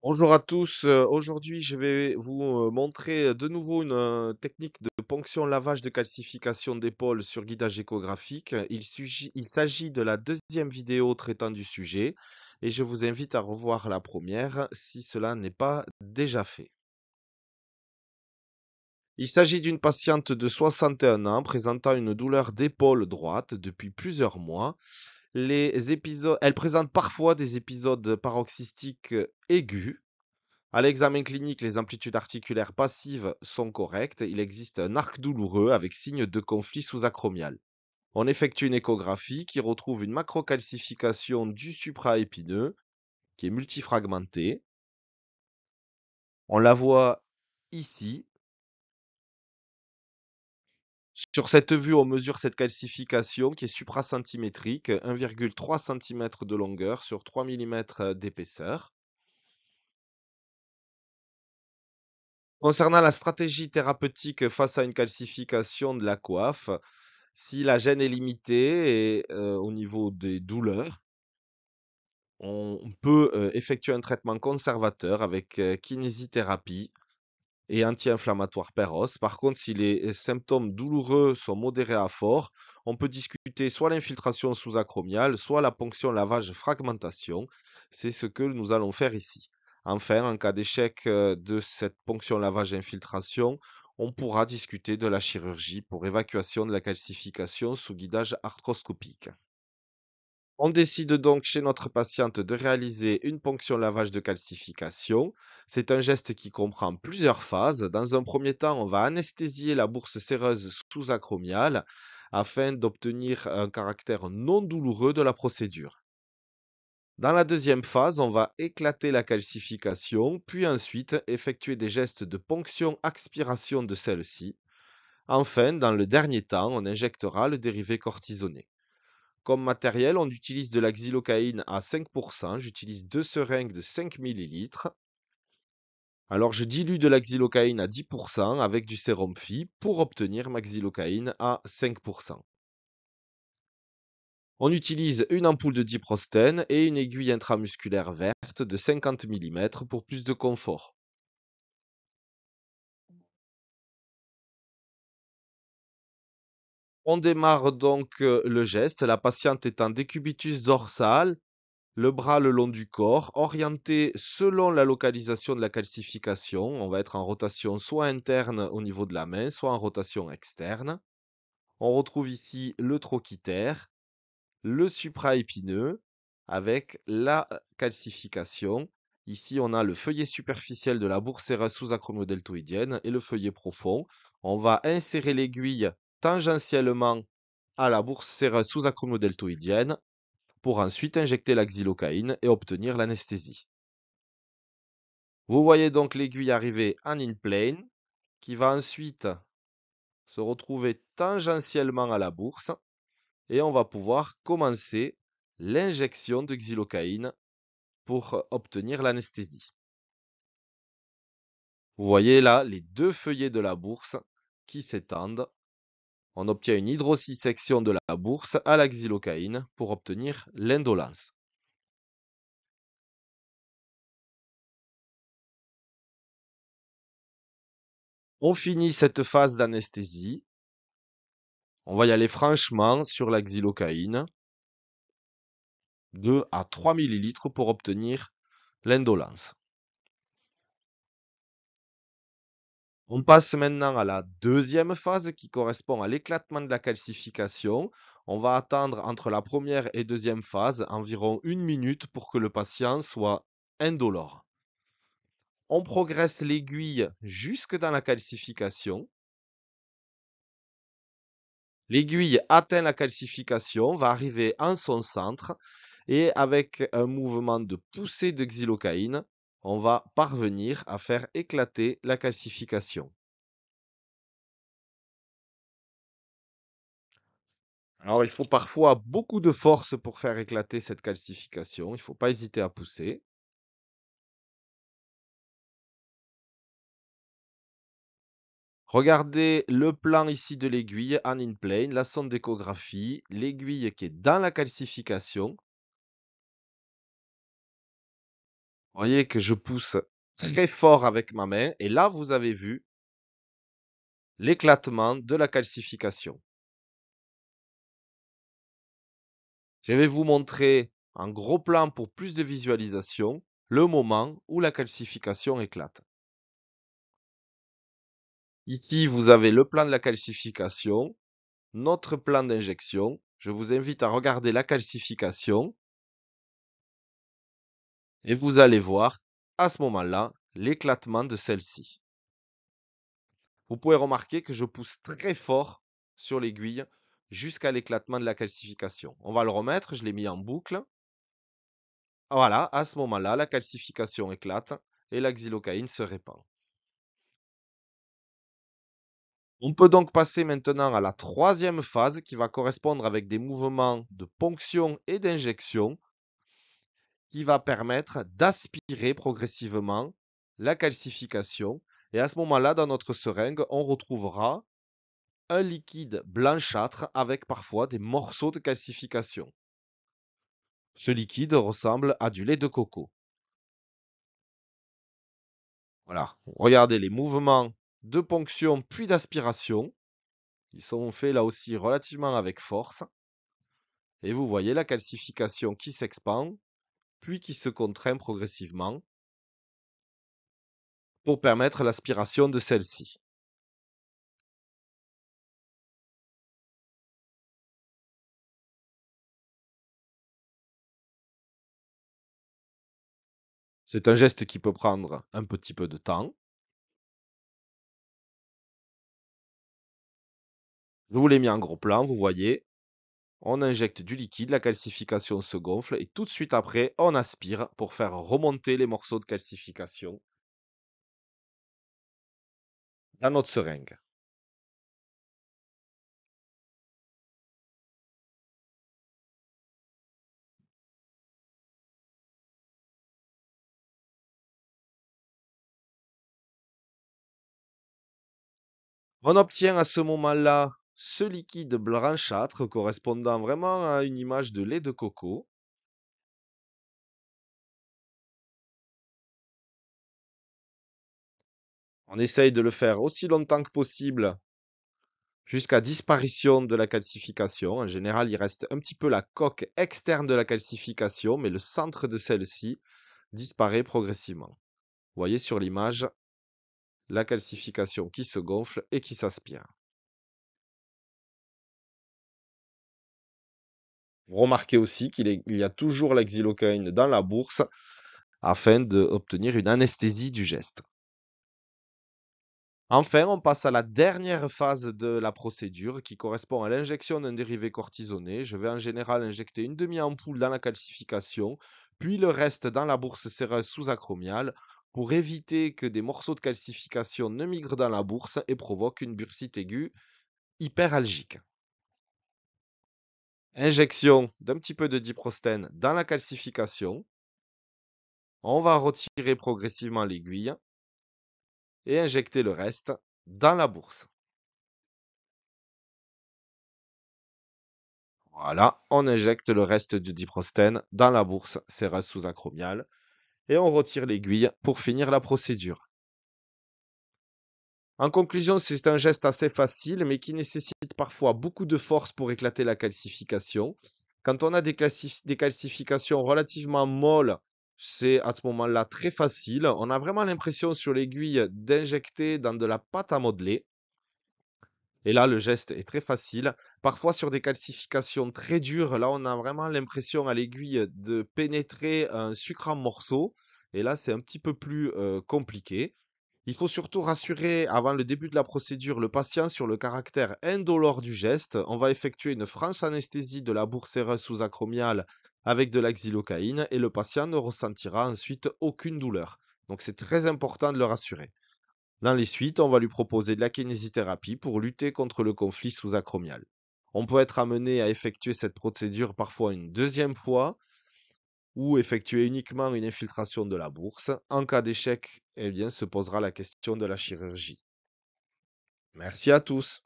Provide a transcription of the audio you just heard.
Bonjour à tous, aujourd'hui je vais vous montrer de nouveau une technique de ponction lavage de calcification d'épaule sur guidage échographique. Il s'agit de la deuxième vidéo traitant du sujet et je vous invite à revoir la première si cela n'est pas déjà fait. Il s'agit d'une patiente de 61 ans présentant une douleur d'épaule droite depuis plusieurs mois. Elle présente parfois des épisodes paroxystiques aigus. À l'examen clinique, les amplitudes articulaires passives sont correctes. Il existe un arc douloureux avec signe de conflit sous-acromial. On effectue une échographie qui retrouve une macrocalcification du supraépineux qui est multifragmentée. On la voit ici. Sur cette vue, on mesure cette calcification qui est supracentimétrique, 1,3 cm de longueur sur 3 mm d'épaisseur. Concernant la stratégie thérapeutique face à une calcification de la coiffe, si la gêne est limitée et au niveau des douleurs, on peut, effectuer un traitement conservateur avec, kinésithérapie et anti-inflammatoire Peros. Par contre, si les symptômes douloureux sont modérés à forts, on peut discuter soit l'infiltration sous-acromiale, soit la ponction lavage fragmentation. C'est ce que nous allons faire ici. Enfin, en cas d'échec, de cette ponction lavage infiltration, on pourra discuter de la chirurgie pour évacuation de la calcification sous guidage arthroscopique. On décide donc chez notre patiente de réaliser une ponction lavage de calcification. C'est un geste qui comprend plusieurs phases. Dans un premier temps, on va anesthésier la bourse séreuse sous-acromiale afin d'obtenir un caractère non douloureux de la procédure. Dans la deuxième phase, on va éclater la calcification, puis ensuite effectuer des gestes de ponction-expiration de celle-ci. Enfin, dans le dernier temps, on injectera le dérivé cortisonné. Comme matériel, on utilise de la xylocaïne à 5%. J'utilise 2 seringues de 5 millilitres. Alors, je dilue de la xylocaïne à 10% avec du sérum Phi pour obtenir ma xylocaïne à 5%. On utilise une ampoule de diprostène et une aiguille intramusculaire verte de 50 mm pour plus de confort. On démarre donc le geste, la patiente est en décubitus dorsal, le bras le long du corps, orienté selon la localisation de la calcification. On va être en rotation soit interne au niveau de la main, soit en rotation externe. On retrouve ici le trochitaire, le supraépineux avec la calcification. Ici, on a le feuillet superficiel de la bourse séreuse sous-acromiodeltoïdienne et le feuillet profond. On va insérer l'aiguille tangentiellement à la bourse séreuse sous-acromiodeltoïdienne pour ensuite injecter la xylocaïne et obtenir l'anesthésie. Vous voyez donc l'aiguille arriver en in-plane, qui va ensuite se retrouver tangentiellement à la bourse, et on va pouvoir commencer l'injection de xylocaïne pour obtenir l'anesthésie. Vous voyez là les deux feuillets de la bourse qui s'étendent. On obtient une hydrocissection de la bourse à la xylocaïne pour obtenir l'indolence. On finit cette phase d'anesthésie. On va y aller franchement sur la xylocaïne, 2 à 3 millilitres pour obtenir l'indolence. On passe maintenant à la deuxième phase qui correspond à l'éclatement de la calcification. On va attendre entre la première et deuxième phase environ 1 minute pour que le patient soit indolore. On progresse l'aiguille jusque dans la calcification. L'aiguille atteint la calcification, va arriver en son centre et avec un mouvement de poussée de xylocaïne, on va parvenir à faire éclater la calcification. Alors, il faut parfois beaucoup de force pour faire éclater cette calcification. Il ne faut pas hésiter à pousser. Regardez le plan ici de l'aiguille en in-plane, la sonde d'échographie, l'aiguille qui est dans la calcification. Vous voyez que je pousse très fort avec ma main et là, vous avez vu l'éclatement de la calcification. Je vais vous montrer en gros plan pour plus de visualisation le moment où la calcification éclate. Ici, vous avez le plan de la calcification, notre plan d'injection. Je vous invite à regarder la calcification et vous allez voir à ce moment-là l'éclatement de celle-ci. Vous pouvez remarquer que je pousse très fort sur l'aiguille jusqu'à l'éclatement de la calcification. On va le remettre, je l'ai mis en boucle. Voilà, à ce moment-là, la calcification éclate et la xylocaïne se répand. On peut donc passer maintenant à la troisième phase qui va correspondre avec des mouvements de ponction et d'injection qui va permettre d'aspirer progressivement la calcification. Et à ce moment-là, dans notre seringue, on retrouvera un liquide blanchâtre avec parfois des morceaux de calcification. Ce liquide ressemble à du lait de coco. Voilà, regardez les mouvements de ponction puis d'aspiration. Ils sont faits là aussi relativement avec force. Et vous voyez la calcification qui s'expand, puis qui se contraint progressivement pour permettre l'aspiration de celle-ci. C'est un geste qui peut prendre un petit peu de temps. Je vous l'ai mis en gros plan, vous voyez. On injecte du liquide, la calcification se gonfle et tout de suite après, on aspire pour faire remonter les morceaux de calcification dans notre seringue. On obtient à ce moment-là ce liquide blanchâtre correspondant vraiment à une image de lait de coco. On essaye de le faire aussi longtemps que possible jusqu'à disparition de la calcification. En général, il reste un petit peu la coque externe de la calcification, mais le centre de celle-ci disparaît progressivement. Vous voyez sur l'image la calcification qui se gonfle et qui s'aspire. Vous remarquez aussi qu'il y a toujours la xylocaïne dans la bourse afin d'obtenir une anesthésie du geste. Enfin, on passe à la dernière phase de la procédure qui correspond à l'injection d'un dérivé cortisonné. Je vais en général injecter une demi-ampoule dans la calcification, puis le reste dans la bourse séreuse sous-acromiale pour éviter que des morceaux de calcification ne migrent dans la bourse et provoquent une bursite aiguë hyperalgique. Injection d'un petit peu de diprostène dans la calcification. On va retirer progressivement l'aiguille et injecter le reste dans la bourse. Voilà, on injecte le reste du diprostène dans la bourse séreuse sous-acromiale et on retire l'aiguille pour finir la procédure. En conclusion, c'est un geste assez facile mais qui nécessite parfois beaucoup de force pour éclater la calcification. Quand on a des calcifications relativement molles, c'est à ce moment-là très facile. On a vraiment l'impression sur l'aiguille d'injecter dans de la pâte à modeler. Et là, le geste est très facile. Parfois, sur des calcifications très dures, là, on a vraiment l'impression à l'aiguille de pénétrer un sucre en morceaux. Et là, c'est un petit peu plus compliqué. Il faut surtout rassurer avant le début de la procédure le patient sur le caractère indolore du geste. On va effectuer une franche anesthésie de la bourse séreuse sous-acromiale avec de la xylocaïne et le patient ne ressentira ensuite aucune douleur. Donc c'est très important de le rassurer. Dans les suites, on va lui proposer de la kinésithérapie pour lutter contre le conflit sous-acromial. On peut être amené à effectuer cette procédure parfois une deuxième fois ou effectuer uniquement une infiltration de la bourse. En cas d'échec, eh bien, se posera la question de la chirurgie. Merci à tous.